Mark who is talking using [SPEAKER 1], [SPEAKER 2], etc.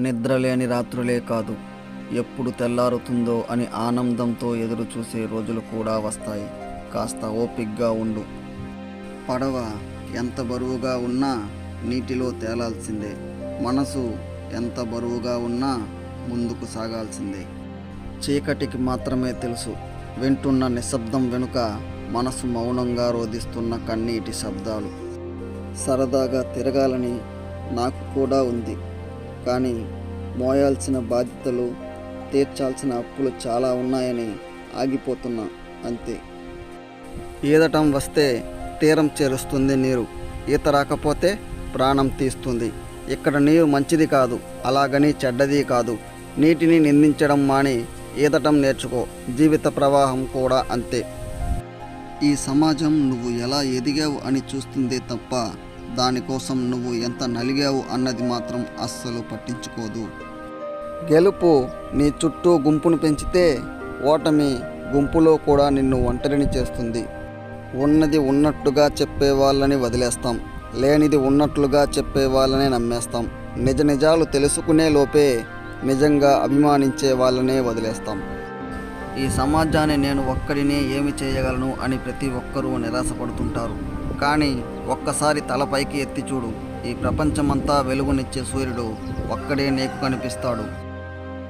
[SPEAKER 1] నిద్రలేని రాత్రులే కాదు, ఎప్పుడు తెల్లారుతుందో అని ఆనందంతో ఎదురు చూసే రోజులు కూడా వస్తాయి. కాస్త ఓపిగ్గా ఉండు. పడవ ఎంత బరువుగా ఉన్నా నీటిలో తేలాల్సిందే. మనసు ఎంత బరువుగా ఉన్నా ముందుకు సాగాల్సిందే. చీకటికి మాత్రమే తెలుసు వింటున్న నిశ్శబ్దం వెనుక మనసు మౌనంగా రోధిస్తున్న కన్నీటి శబ్దాలు. సరదాగా తిరగాలని నాకు కూడా ఉంది, కానీ మోయాల్సిన బాధ్యతలు, తీర్చాల్సిన అప్పులు చాలా ఉన్నాయని ఆగిపోతున్నా అంతే. ఈదటం వస్తే తీరం చేరుస్తుంది నీరు, ఈత రాకపోతే ప్రాణం తీస్తుంది. ఇక్కడ నీరు మంచిది కాదు, అలాగని చెడ్డది కాదు. నీటిని నిందించడం మాని ఈదటం నేర్చుకో. జీవిత ప్రవాహం కూడా అంతే. ఈ సమాజం నువ్వు ఎలా ఎదిగావు అని చూస్తుందే తప్ప దానికోసం నువ్వు ఎంత నలిగావు అన్నది మాత్రం అస్సలు పట్టించుకోదు. గెలుపు నీ చుట్టూ గుంపును పెంచితే ఓటమి గుంపులో కూడా నిన్ను ఒంటరిని చేస్తుంది. ఉన్నది ఉన్నట్టుగా చెప్పే వాళ్ళని వదిలేస్తాం, లేనిది ఉన్నట్లుగా చెప్పే వాళ్ళనే నమ్మేస్తాం. నిజ నిజాలు తెలుసుకునే లోపే నిజంగా అభిమానించే వాళ్ళనే వదిలేస్తాం. ఈ సమాజాన్ని నేను ఒక్కడినే ఏమి చేయగలను అని ప్రతి ఒక్కరూ నిరాశపడుతుంటారు. కానీ ఒక్కసారి తలపైకి ఎత్తి చూడు, ఈ ప్రపంచమంతా వెలుగునిచ్చే సూర్యుడు ఒక్కడే నీకు కనిపిస్తాడు.